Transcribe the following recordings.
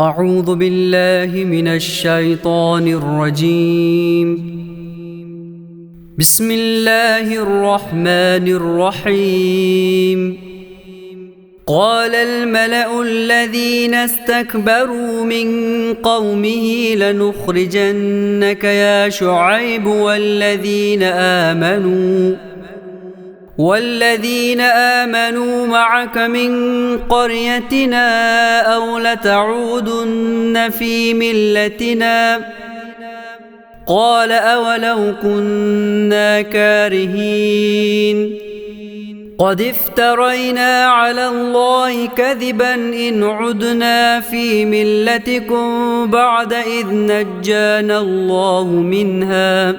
أعوذ بالله من الشيطان الرجيم. بسم الله الرحمن الرحيم. قال الملأ الذين استكبروا من قومه لنخرجنك يا شعيب والذين آمنوا معك من قريتنا أو لتعودن في ملتنا. قال أولو كنا كارهين قد افترينا على الله كذبا إن عدنا في ملتكم بعد إذ نجانا الله منها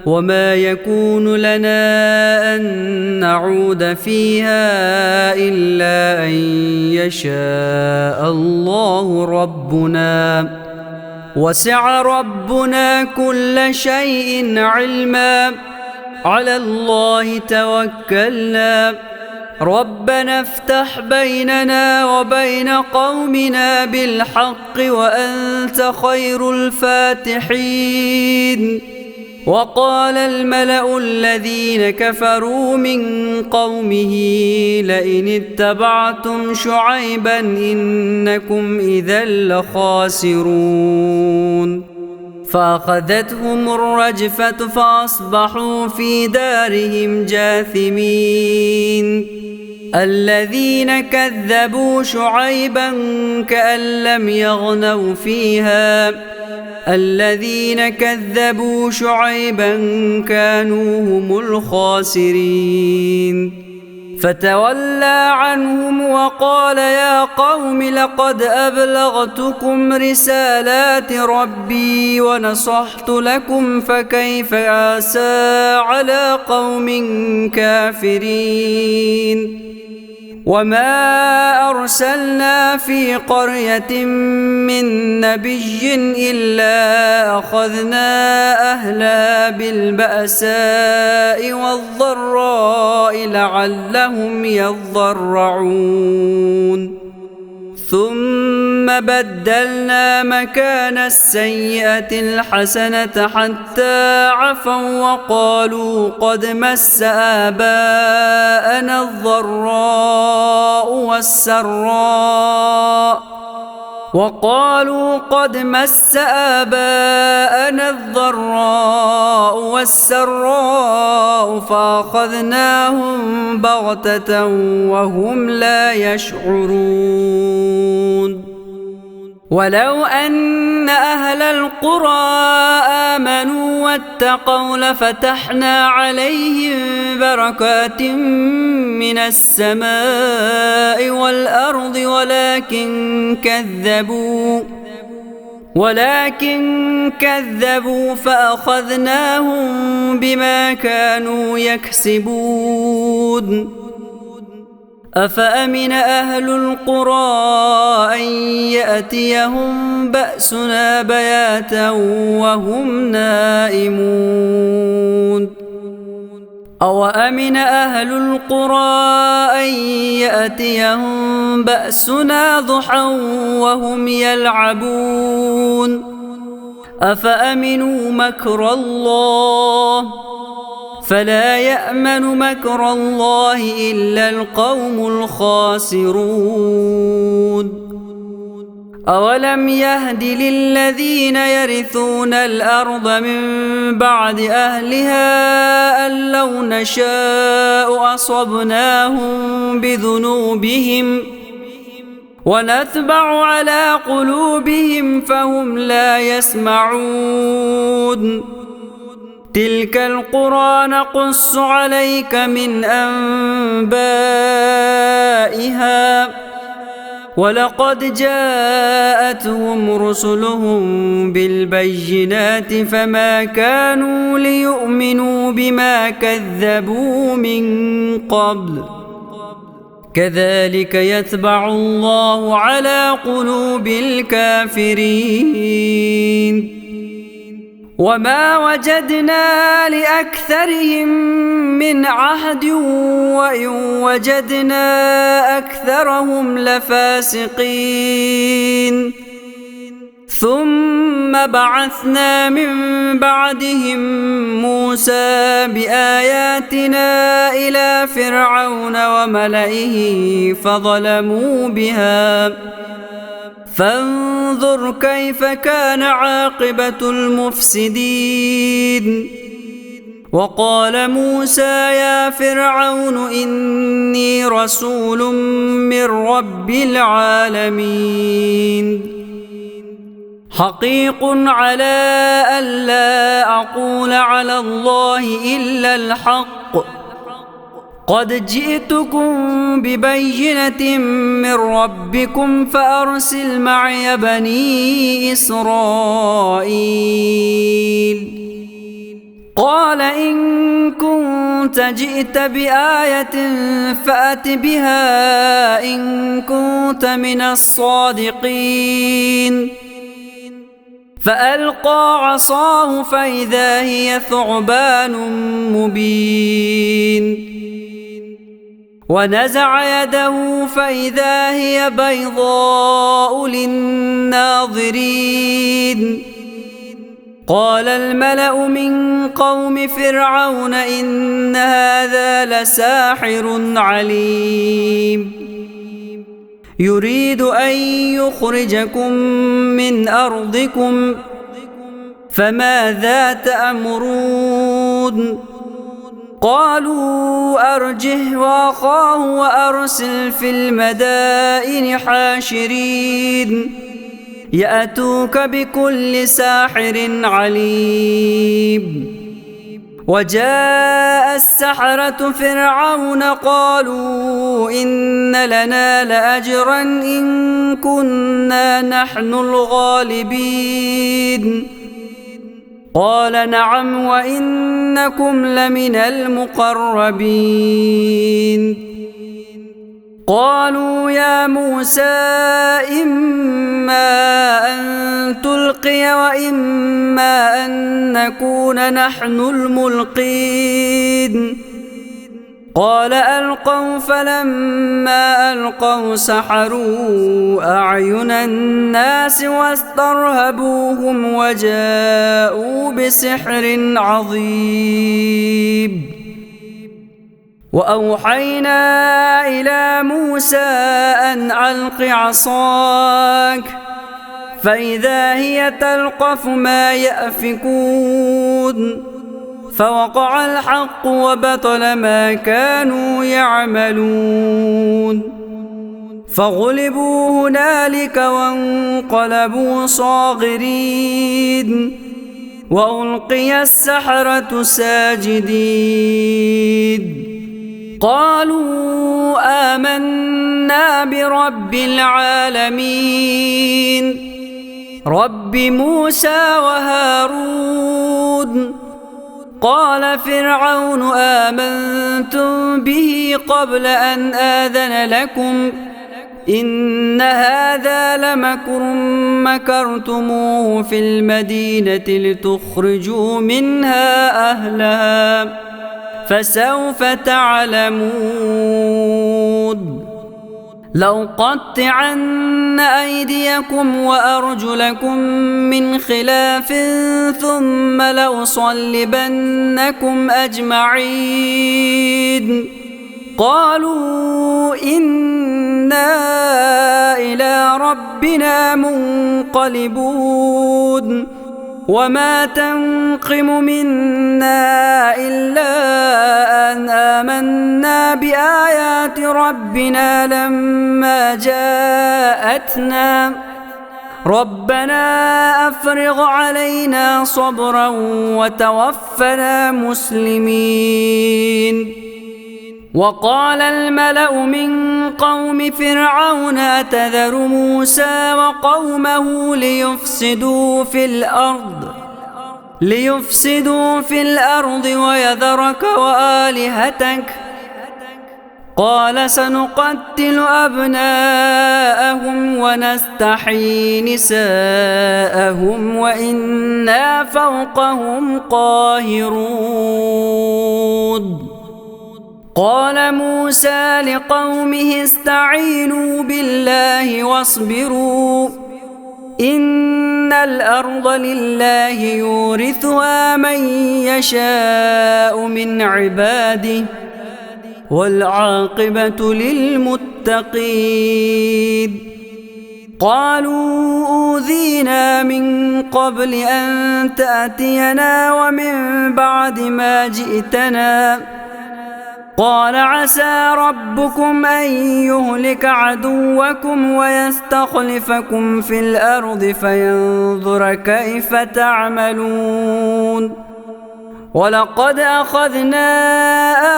وما يكون لنا أن نعود فيها إلا أن يشاء الله ربنا وسع ربنا كل شيء علما على الله توكلنا ربنا افتح بيننا وبين قومنا بالحق وأنت خير الفاتحين. وقال الملأ الذين كفروا من قومه لئن اتبعتم شعيبا إنكم إذا لخاسرون فأخذتهم الرجفة فأصبحوا في دارهم جاثمين. الذين كذبوا شعيبا كأن لم يغنوا فيها الذين كذبوا شعيبا كانوا هم الخاسرين. فتولى عنهم وقال يا قوم لقد أبلغتكم رسالات ربي ونصحت لكم فكيف آسى على قوم كافرين. وما أرسلنا في قرية من نبي إلا أخذنا أهلها بالبأساء والضراء لعلهم يضرعون ثم بدلنا مكان السيئة الحسنة حتى عفوا وقالوا قد مس آباءنا الضراء والسراء فأخذناهم بغتة وهم لا يشعرون. ولو أن أهل القرى آمنوا واتقوا لفتحنا عليهم بركات من السماء والأرض ولكن كذبوا فأخذناهم بما كانوا يكسبون. أفأمن أهل القرى أن يأتيهم بأسنا بياتا وهم نائمون أوأمن أهل القرى أن يأتيهم بأسنا ضحى وهم يلعبون أفأمنوا مكر الله فلا يأمن مكر الله إلا القوم الخاسرون. أولم يهد للذين يرثون الأرض من بعد أهلها أن لو نشاء أصبناهم بذنوبهم ونتبع على قلوبهم فهم لا يسمعون. تلك القرى نقص عليك من أنبائها ولقد جاءتهم رسلهم بالبينات فما كانوا ليؤمنوا بما كذبوا من قبل كذلك يتبع الله على قلوب الكافرين. وما وجدنا لأكثرهم من عهد وإن وجدنا أكثرهم لفاسقين ثم بعثنا من بعدهم موسى بآياتنا إلى فرعون وملئه فظلموا بها فانظر كيف كان عاقبة المفسدين. وقال موسى يا فرعون إني رسول من رب العالمين حقيق على ألا أقول على الله إلا الحق قد جئتكم ببينة من ربكم فأرسل معي بني إسرائيل. قال إن كنت جئت بآية فأت بها إن كنت من الصادقين. فألقى عصاه فإذا هي ثعبان مبين ونزع يده فإذا هي بيضاء للناظرين. قال الملأ من قوم فرعون إن هذا لساحر عليم يريد أن يخرجكم من أرضكم فماذا تأمرون؟ قالوا أرجه وأخاه وأرسل في المدائن حاشرين يأتوك بكل ساحر عليم. وجاء السحرة فرعون قالوا إن لنا لأجرا إن كنا نحن الغالبين. قال نعم وإنكم لمن المقربين. قالوا يا موسى إما أن تلقي وإما أن نكون نحن الملقين. قال ألقوا فلما ألقوا سحروا أعين الناس واسترهبوهم وجاءوا بسحر عظيم. وأوحينا إلى موسى أن ألق عصاك فإذا هي تلقف ما يأفكون فوقع الحق وبطل ما كانوا يعملون. فغلبوا هنالك وانقلبوا صاغرين وألقي السحرة ساجدين. قالوا آمنا برب العالمين رب موسى وهارون. قال فرعون آمنتم به قبل أن آذن لكم إن هذا لمكر مكرتموه في المدينة لتخرجوا منها أهلها فسوف تعلمون. لأقطعن أيديكم وأرجلكم من خلاف ثم لأصلبنكم أجمعين. قالوا إنا إلى ربنا منقلبون وما تنقم منا إلا أن آمنا بآيات ربنا لما جاءتنا ربنا أفرغ علينا صبرا وتوفنا مسلمين. وقال الملأ من قوم فرعون أتذر موسى وقومه ليفسدوا في الأرض ويذرك وآلهتك قال سنقتل أبناءهم ونستحيي نساءهم وإنا فوقهم قاهرون. قال موسى استعينوا بالله واصبروا إن الأرض لله يورثها من يشاء من عباده والعاقبة للمتقين. قالوا أوذينا من قبل أن تأتينا ومن بعد ما جئتنا. قال عسى ربكم أن يهلك عدوكم ويستخلفكم في الأرض فينظر كيف تعملون. ولقد أخذنا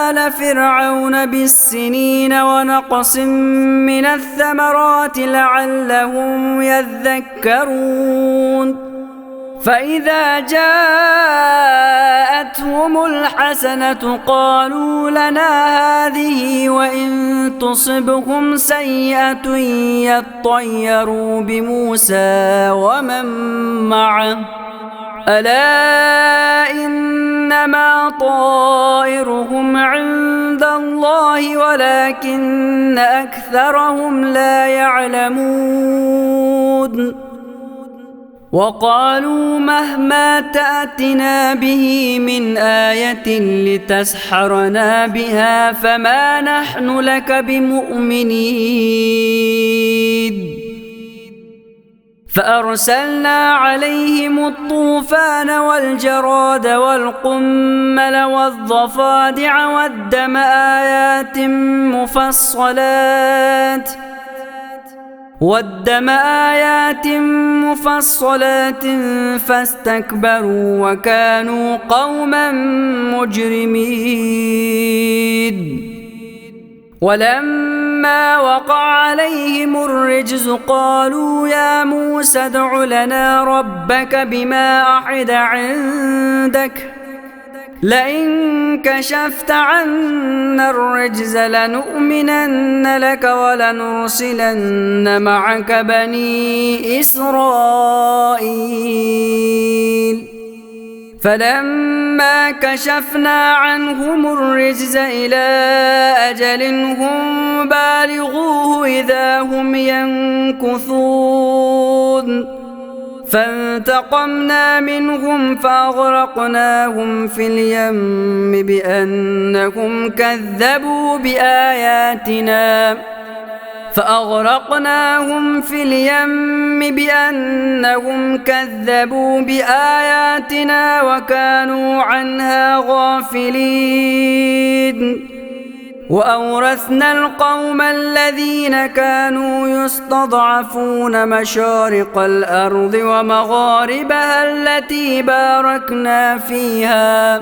آل فرعون بالسنين ونقص من الثمرات لعلهم يذكرون. فإذا جاءتهم الحسنة قالوا لنا هذه وإن تصبهم سيئة يطيروا بموسى ومن معه ألا إنما طائرهم عند الله ولكن أكثرهم لا يعلمون. وقالوا مهما تأتنا به من آية لتسحرنا بها فما نحن لك بمؤمنين. فأرسلنا عليهم الطوفان والجراد والقمل والضفادع والدم آيات مفصلات فاستكبروا وكانوا قوما مجرمين. ولما وقع عليهم الرجز قالوا يا موسى ادع لنا ربك بما عهد عندك لئن كشفت عنا الرجز لنؤمنن لك ولنرسلن معك بني إسرائيل. فلما كشفنا عنهم الرجز إلى أجل هم بالغوه إذا هم ينكثون. فانتقمنا منهم فأغرقناهم في اليم بأنهم كذبوا بآياتنا وكانوا عنها غافلين. وأورثنا القوم الذين كانوا يستضعفون مشارق الأرض ومغاربها التي باركنا فيها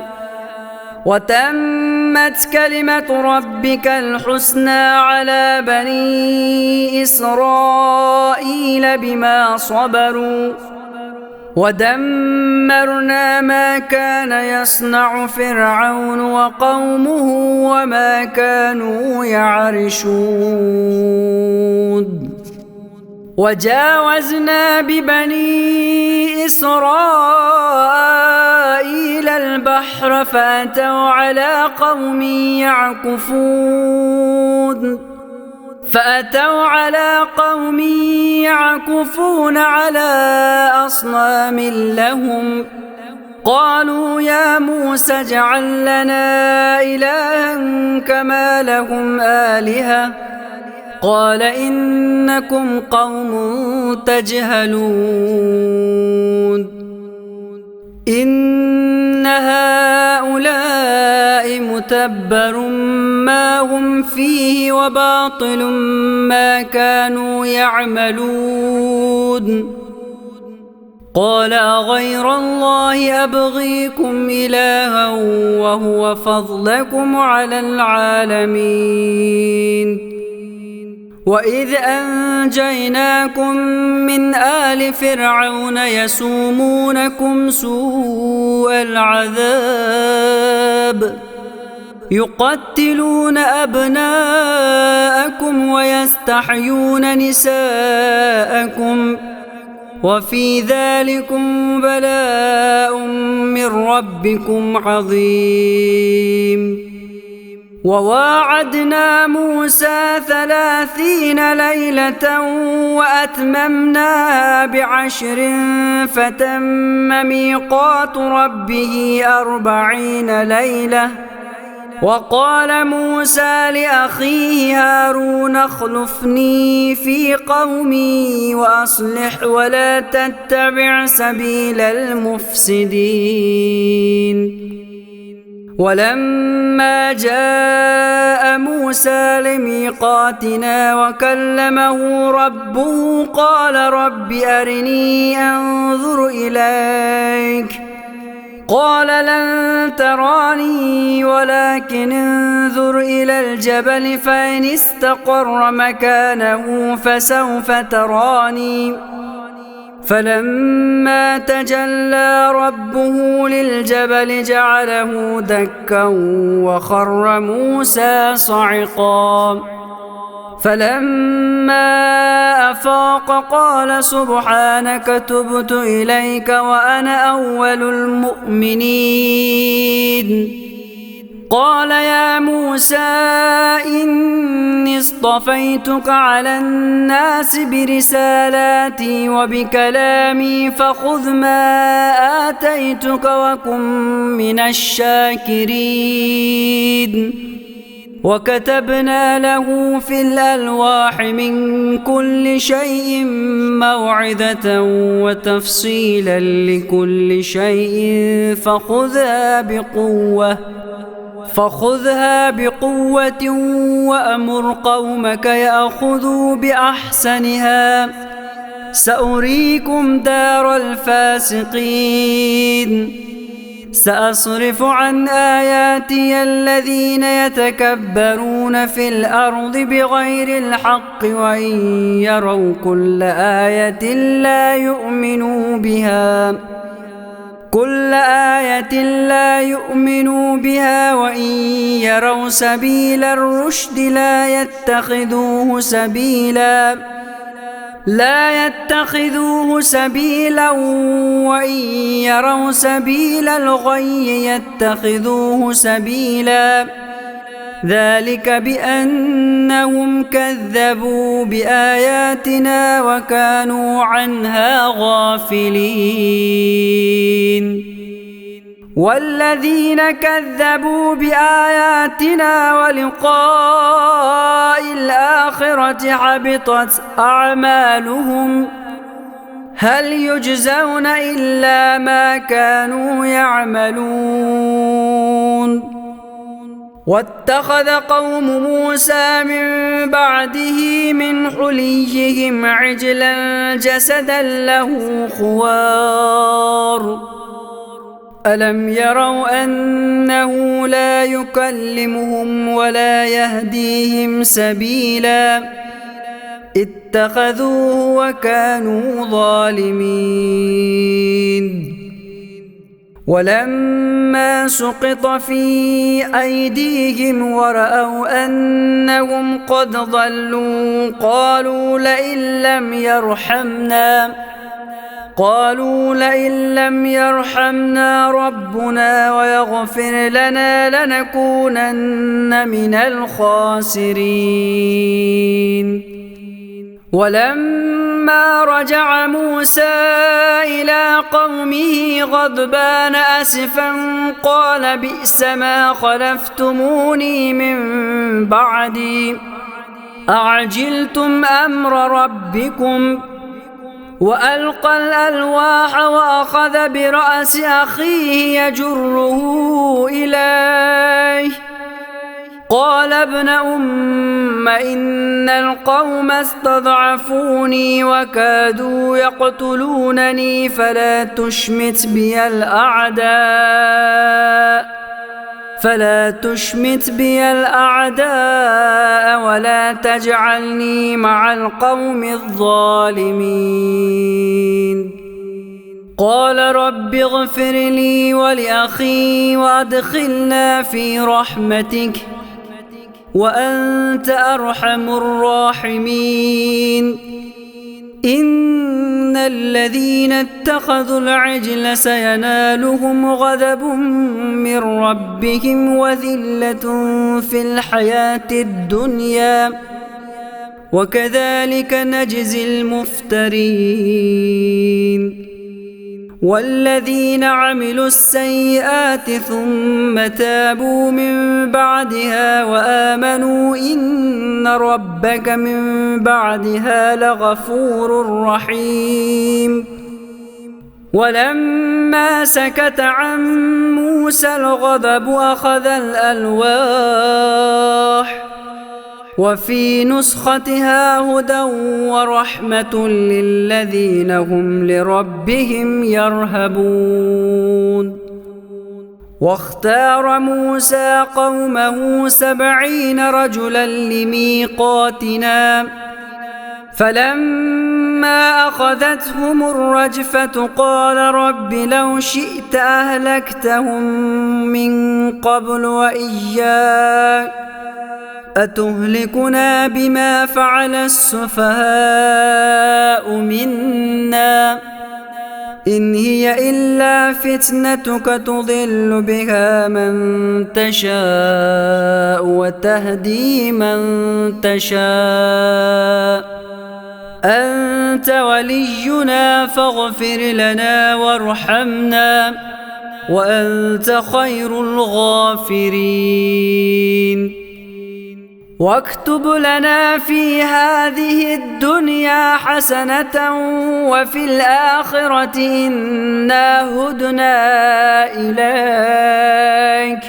وتمت كلمة ربك الحسنى على بني إسرائيل بما صبروا ودمرنا ما كان يصنع فرعون وقومه وما كانوا يعرشون. وجاوزنا ببني إسرائيل البحر فأتوا على قوم يعكفون على أصنام لهم. قالوا يا موسى اجعل لنا إلها كما لهم آلهة. قال إنكم قوم تجهلون. إن هؤلاء متبر ما هم فيه وباطل ما كانوا يعملون. قال أغير الله أبغيكم إلها وهو فضلكم على العالمين. وإذ أنجيناكم من آل فرعون يسومونكم سوء العذاب يقتلون أبناءكم ويستحيون نساءكم وفي ذلكم بلاء من ربكم عظيم. وواعدنا موسى 30 ليلة وأتممناها ب10 فتم ميقات ربه 40 ليلة. وقال موسى لأخيه هارون اخلفني في قومي وأصلح ولا تتبع سبيل المفسدين. ولما جاء موسى لميقاتنا وكلمه ربه قال رب أرني أنظر إليك قال لن تراني ولكن انظر إلى الجبل فإن استقر مكانه فسوف تراني. فلما تجلى ربه للجبل جعله دكا وخر موسى صعقا. فلما أفاق قال سبحانك تبت إليك وأنا أول المؤمنين. قال يا موسى إني اصطفيتك على الناس برسالاتي وبكلامي فخذ ما آتيتك وكن من الشاكرين. وكتبنا له في الألواح من كل شيء موعظة وتفصيلا لكل شيء فخذها بقوة وأمر قومك يأخذوا بأحسنها سأريكم دار الفاسقين. سأصرف عن آياتي الذين يتكبرون في الأرض بغير الحق وإن يروا كل آية لا يؤمنوا بها وإن يروا سبيل الرشد لا يتخذوه سبيلا وإن يروا سبيل الغي يتخذوه سبيلا. ذلك بأنهم كذبوا بآياتنا وكانوا عنها غافلين. والذين كذبوا بآياتنا ولقاء الآخرة حبطت أعمالهم هل يجزون إلا ما كانوا يعملون. واتخذ قوم موسى من بعده من حليهم عجلا جسدا له خوار ألم يروا أنه لا يكلمهم ولا يهديهم سبيلا اتخذوه وكانوا ظالمين. ولما سقط في أيديهم ورأوا أنهم قد ضلوا قالوا لئن لم يرحمنا ربنا ويغفر لنا لنكونن من الخاسرين. ولما رجع موسى إلى قومه غضبان أسفا قال بئس ما خلفتموني من بعدي أعجلتم أمر ربكم. وألقى الألواح وأخذ برأس أخيه يجره إليه قال ابن أم إن القوم استضعفوني وكادوا يقتلونني فلا تشمت بي الأعداء ولا تجعلني مع القوم الظالمين. قال رب اغفر لي ولأخي وأدخلنا في رحمتك وأنت أرحم الراحمين. إن إن الذين اتخذوا العجل سينالهم غضب من ربهم وذلة في الحياة الدنيا وكذلك نجزي المفترين. والذين عملوا السيئات ثم تابوا من بعدها وآمنوا إن ربك من بعدها لغفور رحيم. ولما سكت عن موسى الغضب أخذ الألواح وفي نسختها هدى ورحمة للذين هم لربهم يرهبون. واختار موسى قومه 70 رجلا لميقاتنا فلما أخذتهم الرجفة قال رب لو شئت أهلكتهم من قبل وإياك أتهلكنا بما فعل السفهاء منا إن هي إلا فتنتك تضل بها من تشاء وتهدي من تشاء أنت ولينا فاغفر لنا وارحمنا وأنت خير الغافرين. واكتب لنا في هذه الدنيا حسنة وفي الآخرة إنا هدنا إليك.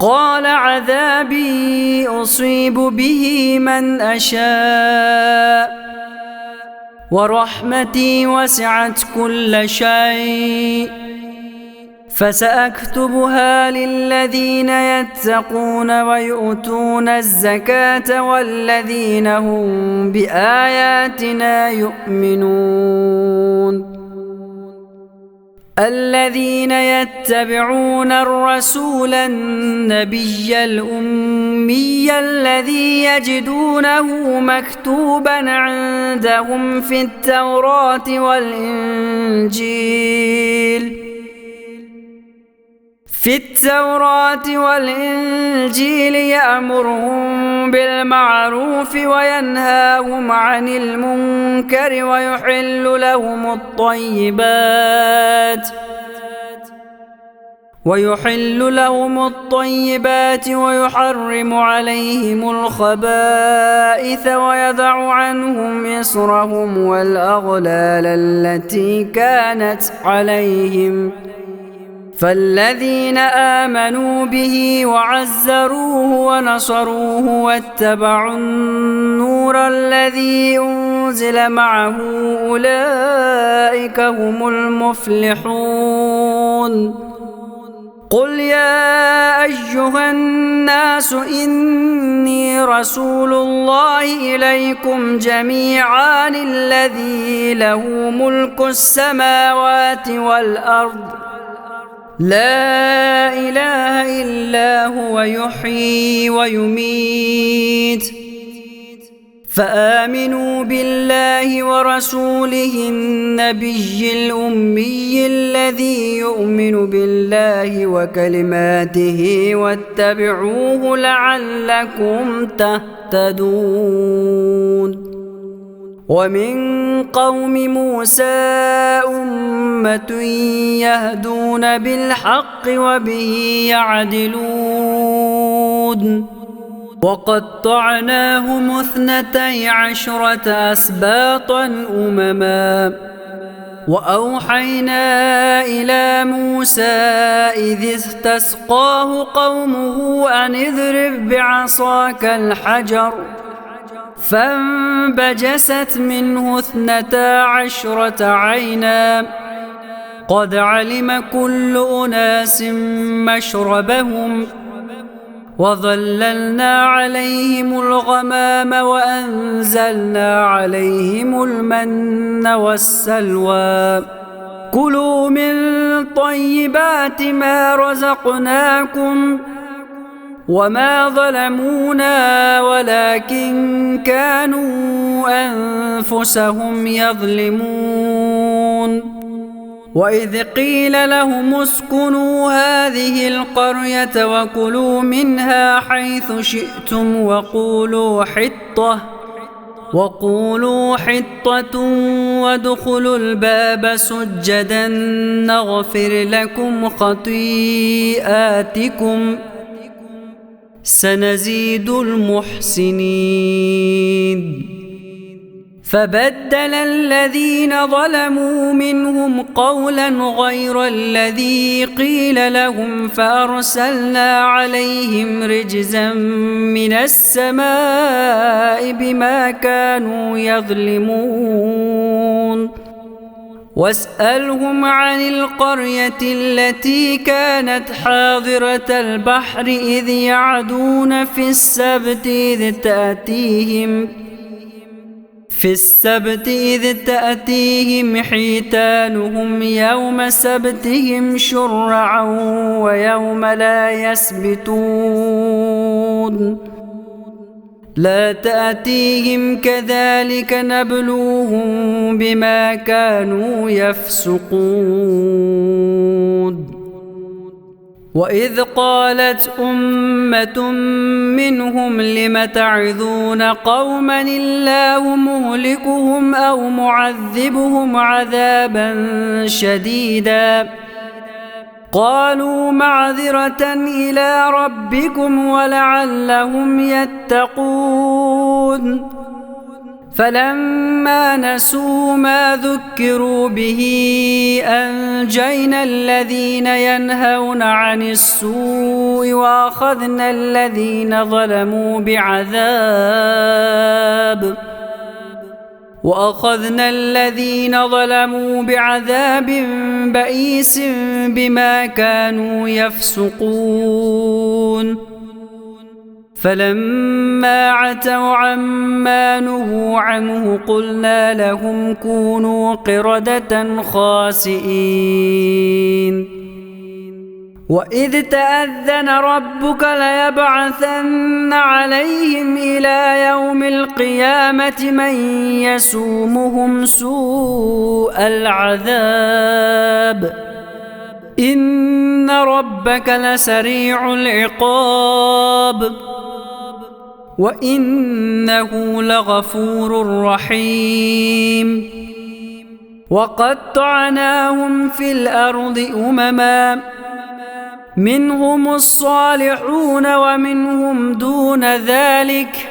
قال عذابي أصيب به من أشاء ورحمتي وسعت كل شيء فسأكتبها للذين يتقون ويؤتون الزكاة والذين هم بآياتنا يؤمنون. الذين يتبعون الرسول النبي الأمي الذي يجدونه مكتوبا عندهم في التوراة والإنجيل يأمرهم بالمعروف وينهاهم عن المنكر ويحل لهم الطيبات ويحرم عليهم الخبائث ويضع عنهم إصرهم والأغلال التي كانت عليهم. فالذين آمنوا به وعزروه ونصروه واتبعوا النور الذي أنزل معه أولئك هم المفلحون. قل يا أيها الناس إني رسول الله إليكم جميعا الذي له ملك السماوات والأرض لا إله إلا هو يحيي ويميت فآمنوا بالله ورسوله النبي الأمي الذي يؤمن بالله وكلماته واتبعوه لعلكم تهتدون. ومن قوم موسى أمة يهدون بالحق وبه يعدلون. وقطعناهم 12 أسباطا أمما وأوحينا إلى موسى إذ استسقاه قومه أن اضرب بعصاك الحجر فانبجست منه 12 عينا قد علم كل أناس مشربهم وظللنا عليهم الغمام وأنزلنا عليهم المن والسلوى كلوا من طيبات ما رزقناكم وما ظلمونا ولكن كانوا أنفسهم يظلمون. وإذ قيل لهم اسكنوا هذه القرية وكلوا منها حيث شئتم وقولوا حطة وادخلوا الباب سجدا نغفر لكم خطيئاتكم سنزيد المحسنين. فبدل الذين ظلموا منهم قولا غير الذي قيل لهم فأرسلنا عليهم رجزا من السماء بما كانوا يظلمون. واسألهم عن القرية التي كانت حاضرة البحر إذ يعدون في السبت إذ تأتيهم حيتانهم يوم سبتهم شرعا ويوم لا يسبتون لا تأتيهم كذلك نبلوهم بما كانوا يفسقون. وإذ قالت أمة منهم لم تعظون قوما الله مهلكهم أو معذبهم عذابا شديدا قالوا معذرة إلى ربكم ولعلهم يتقون. فلما نسوا ما ذكروا به أنجينا الذين ينهون عن السوء وأخذنا الذين ظلموا بعذاب بئيس بما كانوا يفسقون. فلما عتوا عما نهوا عنه قلنا لهم كونوا قردة خاسئين. وإذ تأذن ربك ليبعثن عليهم إلى يوم القيامة من يسومهم سوء العذاب إن ربك لسريع العقاب وإنه لغفور رحيم. وقطعناهم في الأرض أمما منهم الصالحون ومنهم دون ذلك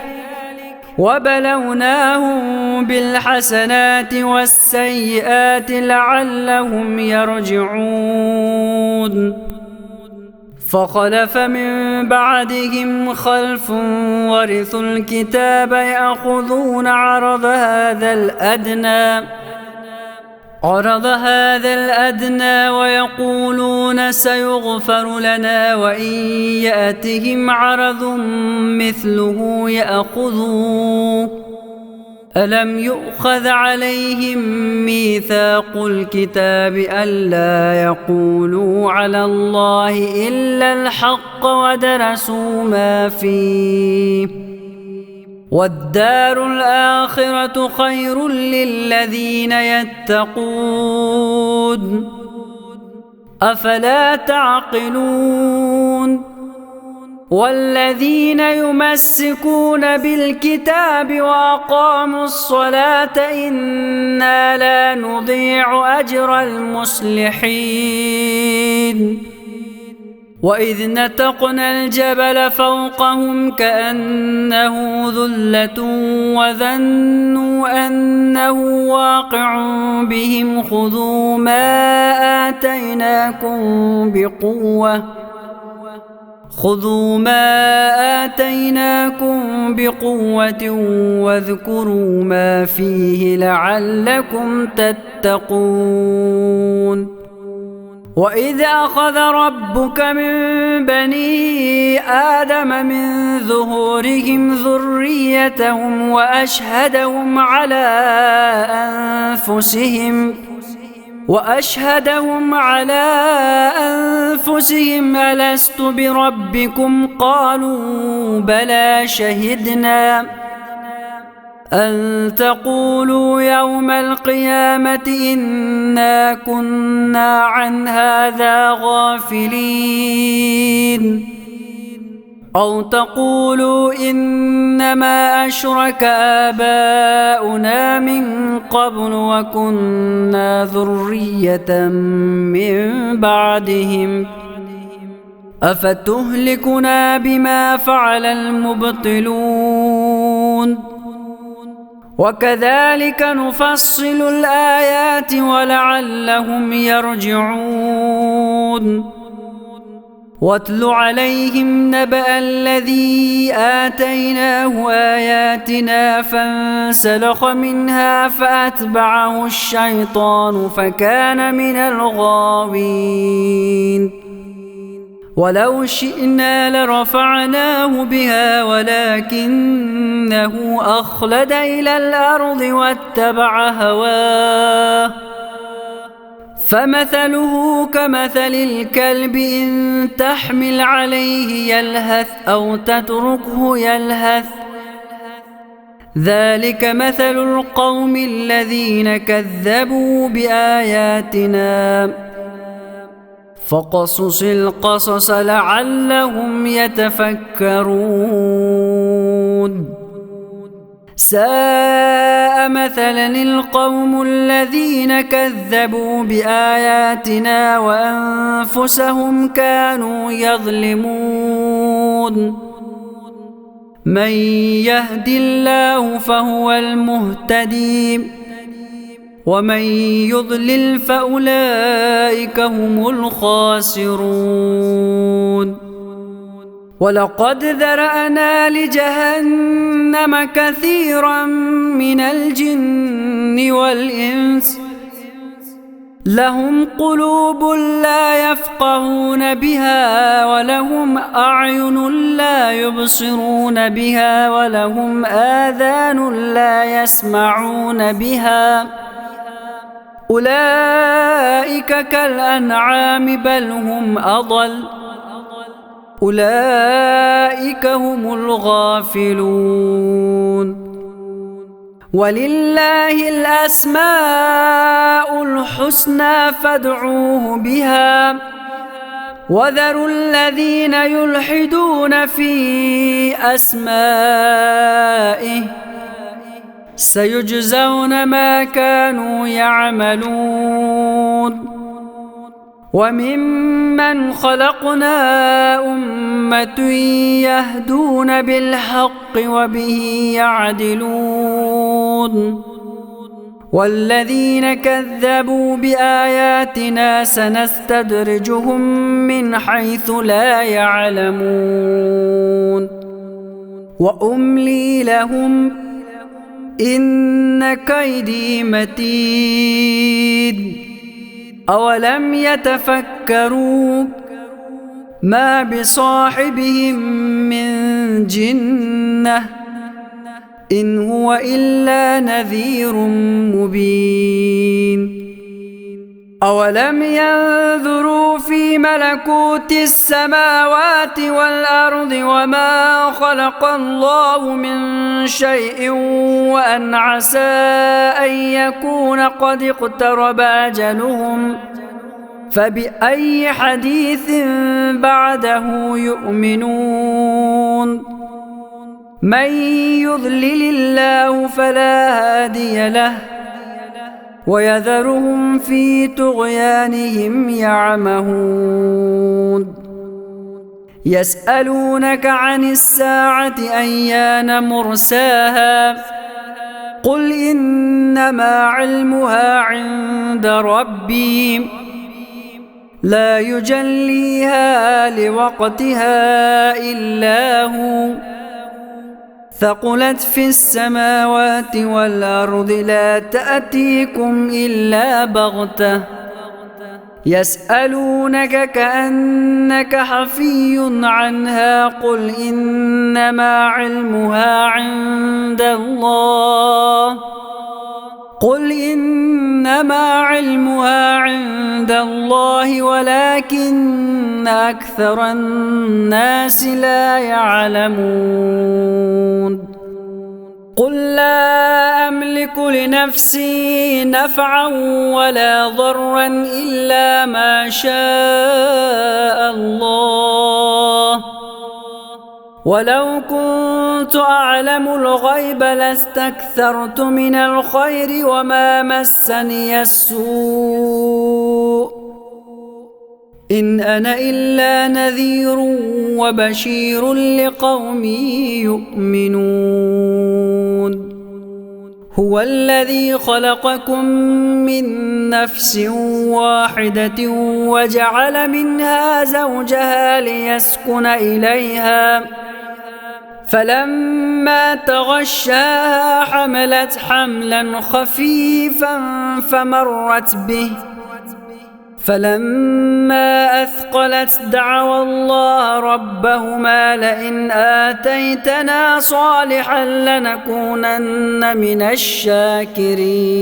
وبلوناهم بالحسنات والسيئات لعلهم يرجعون. فخلف من بعدهم خلف ورثوا الكتاب يأخذون عرض هذا الأدنى ويقولون سيغفر لنا وإن يأتهم عرض مثله يأخذوه ألم يؤخذ عليهم ميثاق الكتاب ألا يقولوا على الله إلا الحق ودرسوا ما فيه والدار الآخرة خير للذين يتقون أفلا تعقلون. والذين يمسكون بالكتاب وأقاموا الصلاة إنا لا نضيع أجر المصلحين. وإذ نتقنا الجبل فوقهم كأنه ذلة وظنوا أنه واقع بهم خذوا ما آتيناكم بقوة واذكروا ما فيه لعلكم تتقون. وإذ أخذ ربك من بني آدم من ظهورهم ذريتهم وأشهدهم على أنفسهم وأشهدهم على أنفسهم ألست بربكم قالوا بلى شهدنا أن تقولوا يوم القيامة إنا كنا عن هذا غافلين أو تقولوا إنما أشرك آباؤنا من قبل وكنا ذرية من بعدهم أفتهلكنا بما فعل المبطلون وكذلك نفصل الآيات ولعلهم يرجعون واتل عليهم نبأ الذي آتيناه آياتنا فانسلخ منها فأتبعه الشيطان فكان من الغاوين ولو شئنا لرفعناه بها ولكنه أخلد إلى الأرض واتبع هواه فمثله كمثل الكلب إن تحمل عليه يلهث أو تتركه يلهث ذلك مثل القوم الذين كذبوا بآياتنا فقصص القصص لعلهم يتفكرون ساء مثلا القوم الذين كذبوا بآياتنا وأنفسهم كانوا يظلمون من يهد الله فهو المهتدي ومن يضلل فأولئك هم الخاسرون ولقد ذرأنا لجهنم كثيرا من الجن والإنس لهم قلوب لا يفقهون بها ولهم أعين لا يبصرون بها ولهم آذان لا يسمعون بها أولئك كالأنعام بل هم أضل أولئك هم الغافلون ولله الأسماء الحسنى فادعوه بها وذروا الذين يلحدون في أسمائه سيجزون ما كانوا يعملون وممن خلقنا أمة يهدون بالحق وبه يعدلون والذين كذبوا بآياتنا سنستدرجهم من حيث لا يعلمون وأملي لهم إن كيدي متين أولم يتفكروا ما بصاحبهم من جنة إن هو إلا نذير مبين أولم ينظروا في ملكوت السماوات والأرض وما خلق الله من شيء وأن عسى أن يكون قد اقترب أجلهم فبأي حديث بعده يؤمنون من يضلل الله فلا هادي له ويذرهم في طغيانهم يعمهون يسألونك عن الساعة أيان مرساها قل إنما علمها عند ربي لا يجليها لوقتها إلا هو ثقلت في السماوات والأرض لا تأتيكم إلا بغتة يسألونك كأنك حفي عنها قل إنما علمها عند الله قل إن إنما علمها عند الله ولكن أكثر الناس لا يعلمون قل لا أملك لنفسي نفعا ولا ضرا إلا ما شاء الله ولو كنت أعلم الغيب لاستكثرت من الخير وما مسني السوء إن أنا إلا نذير وبشير لقوم يؤمنون هو الذي خلقكم من نفس واحدة وجعل منها زوجها ليسكن إليها فلما تغشاها حملت حملا خفيفا فمرت به فلما أثقلت دعوا الله ربهما لئن آتيتنا صالحا لنكونن من الشاكرين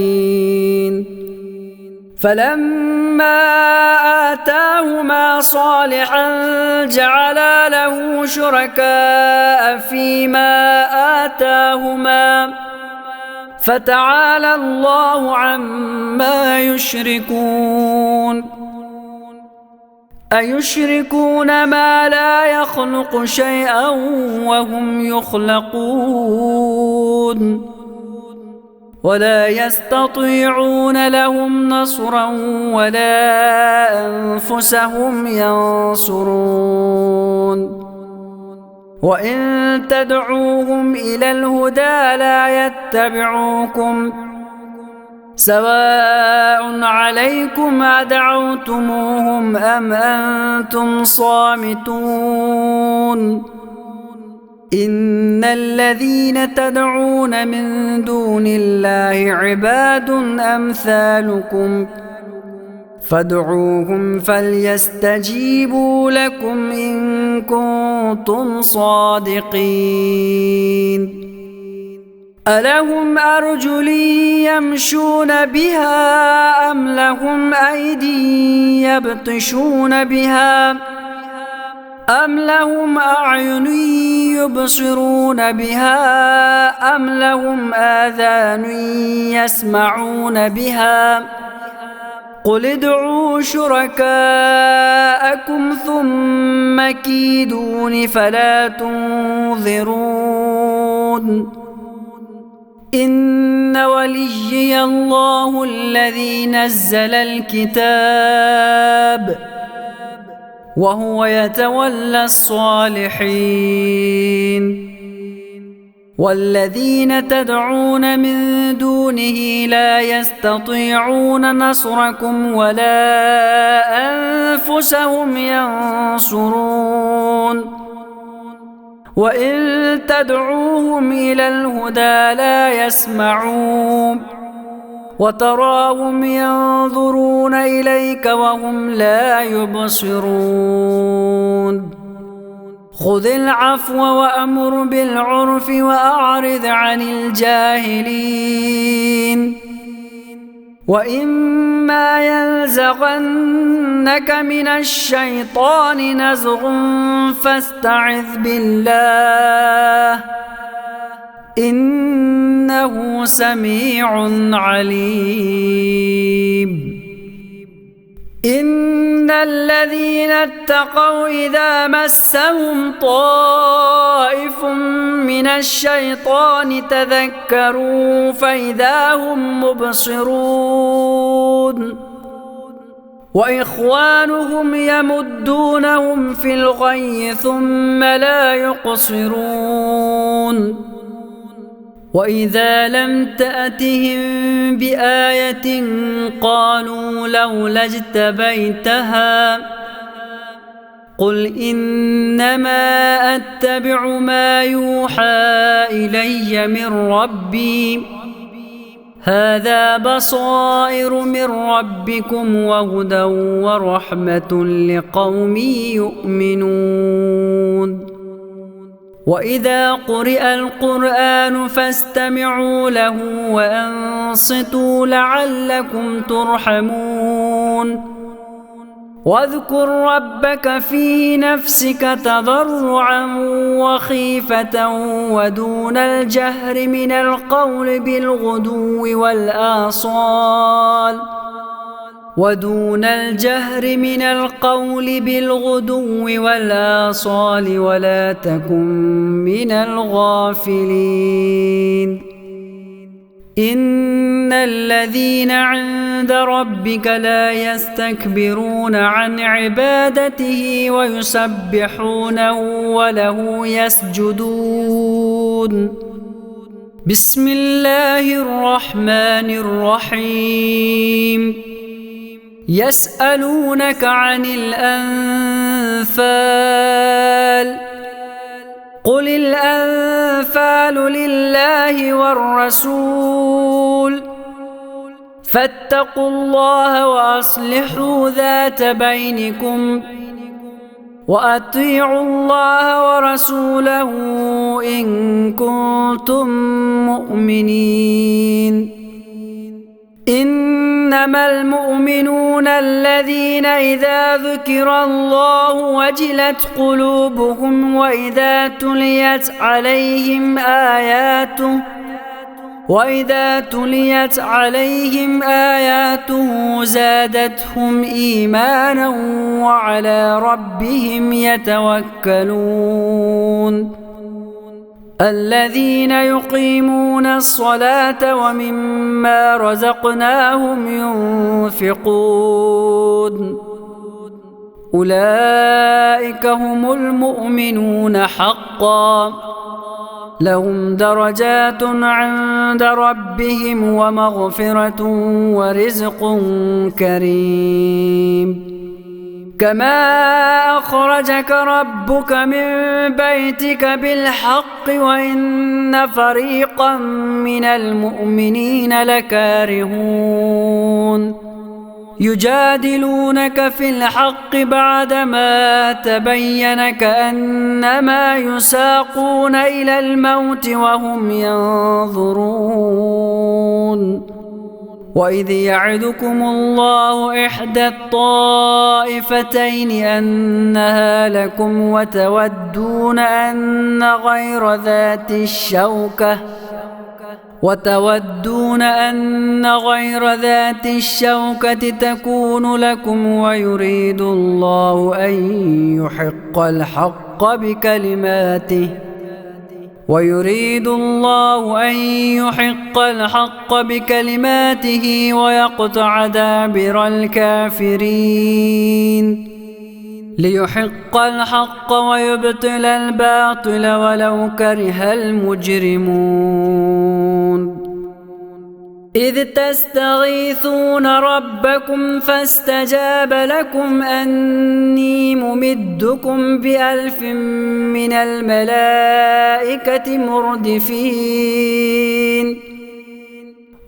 فلما آتاهما صالحا جعلا له شركاء فيما آتاهما فتعالى الله عما يشركون أيشركون ما لا يخلق شيئا وهم يخلقون ولا يستطيعون لهم نصرا ولا أنفسهم ينصرون وإن تدعوهم إلى الهدى لا يتبعوكم سواء عليكم أدعوتموهم أم أنتم صامتون إن الذين تدعون من دون الله عباد أمثالكم فادعوهم فليستجيبوا لكم إن كنتم صادقين ألهم أرجل يمشون بها أم لهم أيدي يبطشون بها أم لهم أعين يبصرون بها أم لهم آذان يسمعون بها قل ادعوا شركاءكم ثم كيدون فلا تنظرون إن وليي الله الذي نزل الكتاب وهو يتولى الصالحين والذين تدعون من دونه لا يستطيعون نصركم ولا أنفسهم ينصرون وإن تدعوهم إلى الهدى لا يسمعون وتراهم ينظرون إليك وهم لا يبصرون خذ العفو وأمر بالعرف وأعرض عن الجاهلين وإما ينزغنك من الشيطان نزغ فاستعذ بالله إنه سميع عليم إن الذين اتقوا إذا مسهم طائف من الشيطان تذكروا فإذا هم مبصرون وإخوانهم يمدونهم في الغي ثم لا يقصرون وإذا لم تأتهم بآية قالوا لولا اجتبيتها قل إنما أتبع ما يوحى إلي من ربي هذا بصائر من ربكم وهدى ورحمة لقوم يؤمنون وإذا قرئ القرآن فاستمعوا له وأنصتوا لعلكم ترحمون واذكر ربك في نفسك تضرعا وخيفة ودون الجهر من القول بالغدو والآصال ولا تكن من الغافلين إن الذين عند ربك لا يستكبرون عن عبادته ويسبحونه وله يسجدون بسم الله الرحمن الرحيم يسألونك عن الأنفال قل الأنفال لله والرسول فاتقوا الله وأصلحوا ذات بينكم وأطيعوا الله ورسوله إن كنتم مؤمنين إنما المؤمنون الذين إذا ذكر الله وجلت قلوبهم وإذا تليت عليهم آياته زادتهم إيمانا وعلى ربهم يتوكلون الذين يقيمون الصلاة ومما رزقناهم ينفقون أولئك هم المؤمنون حقا لهم درجات عند ربهم ومغفرة ورزق كريم كما أخرجك ربك من بيتك بالحق وإن فريقا من المؤمنين لكارهون يجادلونك في الحق بعدما تبين كأنما يساقون إلى الموت وهم ينظرون وإذ يعدكم الله إحدى الطائفتين أنها لكم وتودون أن غير ذات الشوكة تكون لكم ويريد الله أن يحق الحق بكلماته ويقطع دابر الكافرين ليحق الحق ويبطل الباطل ولو كره المجرمون إذ تستغيثون ربكم فاستجاب لكم أني ممدكم ب1000 من الملائكة مردفين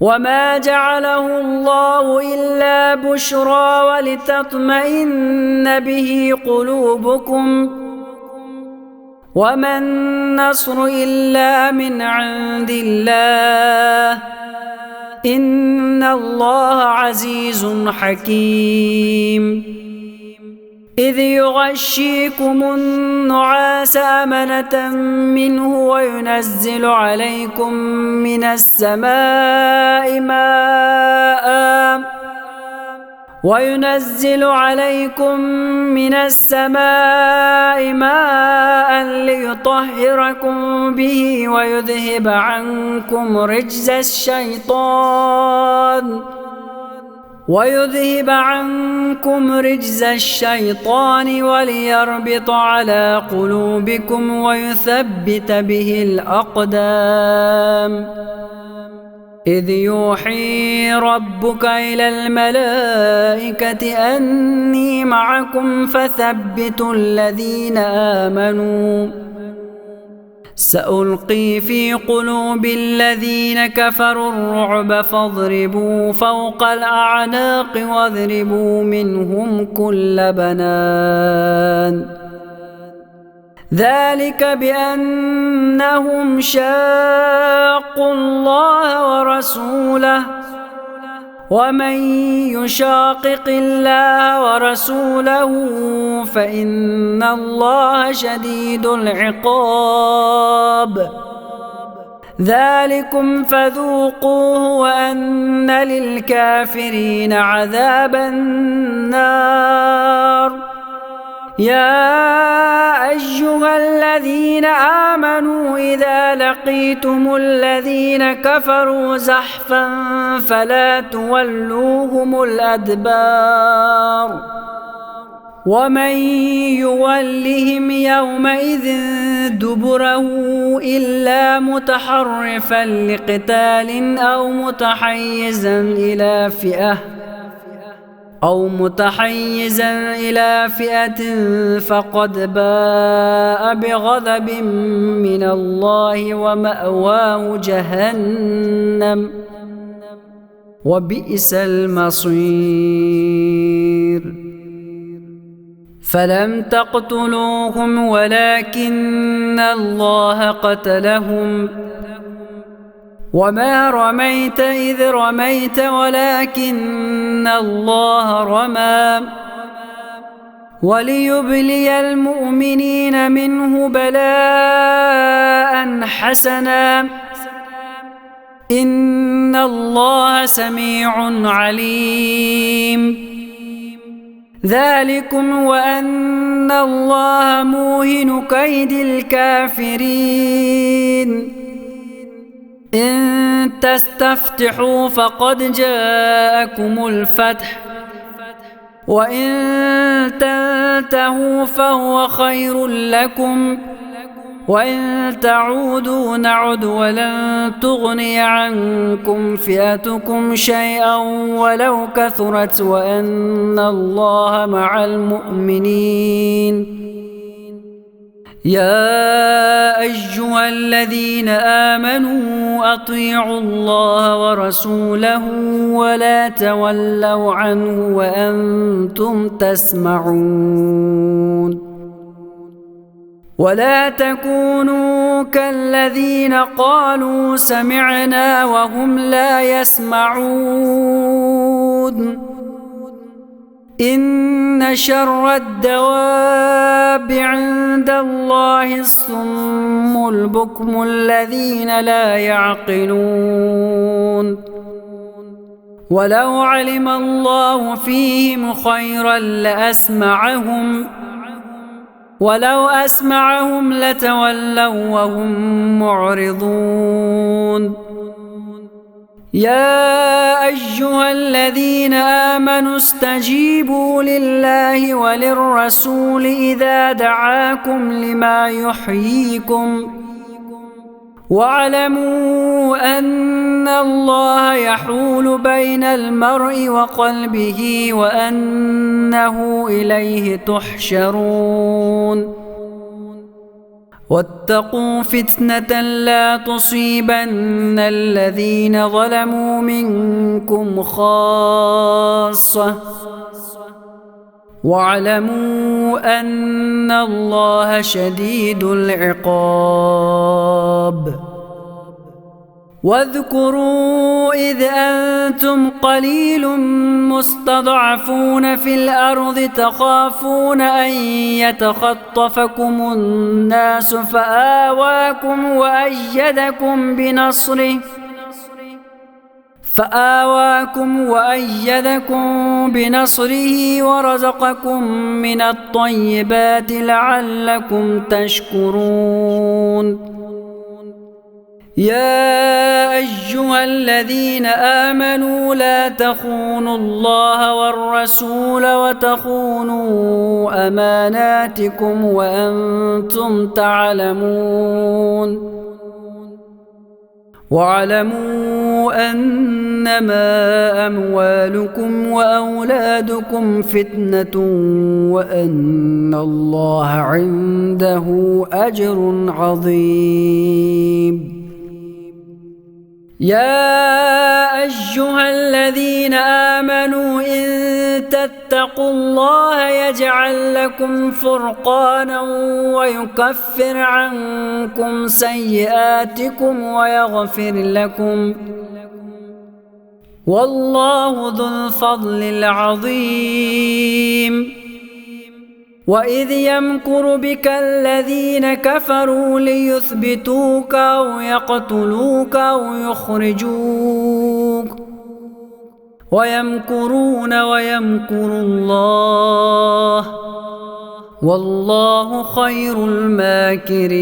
وما جعله الله إلا بشرى ولتطمئن به قلوبكم وما النصر إلا من عند الله إن الله عزيز حكيم إذ يغشيكم النعاس أمنة منه وينزل عليكم من السماء ماء ليطهركم به ويذهب عنكم رجز الشيطان وليربط على قلوبكم ويثبت به الأقدام إذ يوحي ربك إلى الملائكة أني معكم فثبتوا الذين آمنوا سألقي في قلوب الذين كفروا الرعب فاضربوا فوق الأعناق واضربوا منهم كل بنان ذلك بأنهم شاقوا الله ورسوله ومن يشاقق الله ورسوله فإن الله شديد العقاب ذلكم فذوقوه وأن للكافرين عذاب النار يا أيها الذين آمنوا إذا لقيتم الذين كفروا زحفا فلا تولوهم الأدبار ومن يولهم يومئذ دبره إلا متحرفا لقتال أو متحيزا إلى فئة فقد باء بغضب من الله ومأواه جهنم وبئس المصير فلم تقتلوهم ولكن الله قتلهم وما رميت إذ رميت ولكن الله رمى وليبلي المؤمنين منه بلاء حسنا إن الله سميع عليم ذلكم وأن الله موهن كيد الكافرين إن تستفتحوا فقد جاءكم الفتح وإن تنتهوا فهو خير لكم وإن تعودوا نعد ولن تغني عنكم فئتكم شيئا ولو كثرت وأن الله مع المؤمنين يا أيها الذين آمنوا أطيعوا الله ورسوله ولا تولوا عنه وأنتم تسمعون ولا تكونوا كالذين قالوا سمعنا وهم لا يسمعون إن شر الدواب عند الله الصم البكم الذين لا يعقلون ولو علم الله فيهم خيرا لأسمعهم ولو أسمعهم لتولوا وهم معرضون يا أيها الذين آمنوا استجيبوا لله وللرسول إذا دعاكم لما يحييكم واعلموا أن الله يحول بين المرء وقلبه وأنه إليه تحشرون واتقوا فتنة لا تصيبن الذين ظلموا منكم خاصة واعلموا أن الله شديد العقاب واذكروا إذ أنتم قليل مستضعفون في الأرض تخافون أن يتخطفكم الناس فآواكم وأيدكم بنصره ورزقكم من الطيبات لعلكم تشكرون يا أيها الذين آمنوا لا تخونوا الله والرسول وتخونوا أماناتكم وأنتم تعلمون واعلموا أنما أموالكم وأولادكم فتنة وأن الله عنده أجر عظيم يا أيها الذين آمنوا إن تتقوا الله يجعل لكم فرقانا ويكفر عنكم سيئاتكم ويغفر لكم، والله ذو الفضل العظيم. وإذ يمكر بك الذين كفروا ليثبتوك أو يقتلوك أو يخرجوك ويمكرون ويمكر الله، والله خير الماكرين.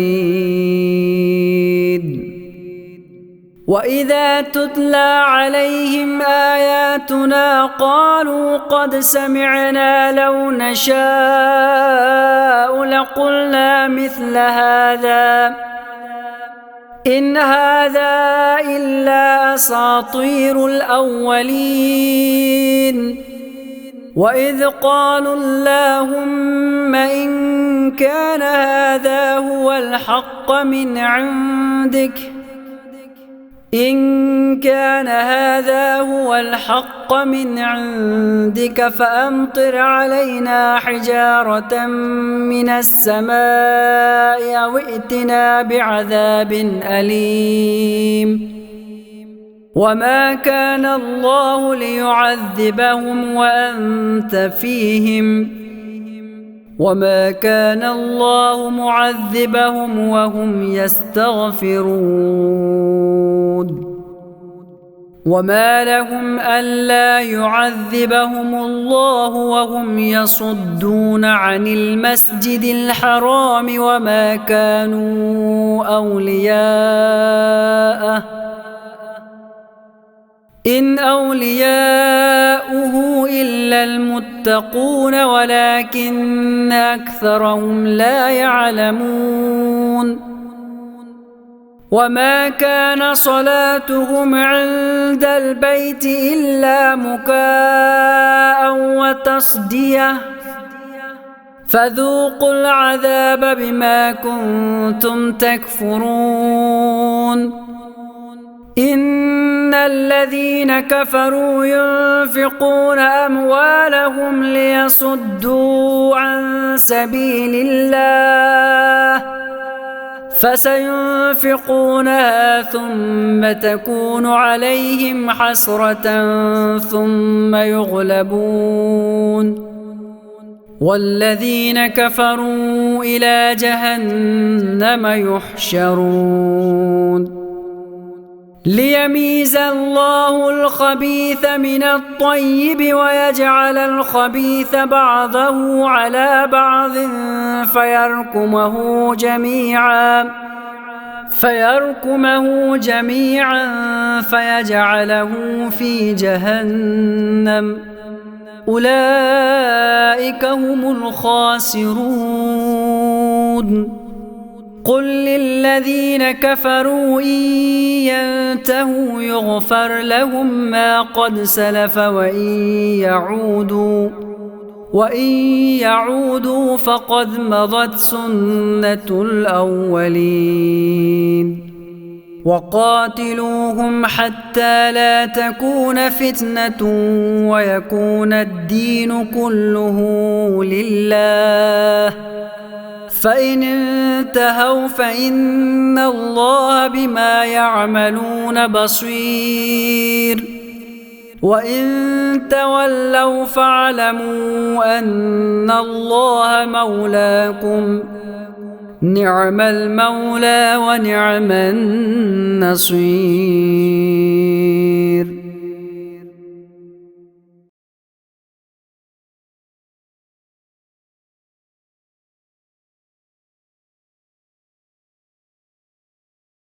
وإذا تتلى عليهم آياتنا قالوا قد سمعنا لو نشاء لقلنا مثل هذا إن هذا إلا أساطير الأولين. وإذ قالوا اللهم إن كان هذا هو الحق من عندك فأمطر علينا حجارة من السماء أو ائتنا بعذاب أليم. وما كان الله ليعذبهم وأنت فيهم، وما كان الله معذبهم وهم يستغفرون. وما لهم ألا يعذبهم الله وهم يصدون عن المسجد الحرام وما كانوا أولياءه إن أولياؤه إلا المتقون ولكن أكثرهم لا يعلمون. وما كان صلاتهم عند البيت إلا مكاء وتصدية فذوقوا العذاب بما كنتم تكفرون. إن الذين كفروا ينفقون أموالهم ليصدوا عن سبيل الله فسينفقونها ثم تكون عليهم حسرة ثم يغلبون، والذين كفروا إلى جهنم يحشرون. ليميز الله الخبيث من الطيب ويجعل الخبيث بعضه على بعض فيركمه جميعا فيجعله في جهنم، أولئك هم الخاسرون. قل للذين كفروا إن ينتهوا يغفر لهم ما قد سلف وإن يعودوا فقد مضت سنة الأولين. وقاتلوهم حتى لا تكون فتنة ويكون الدين كله لله، فإن انتهوا فإن الله بما يعملون بصير، وإن تولوا فاعلموا أن الله مولاكم، نعم المولى ونعم النصير.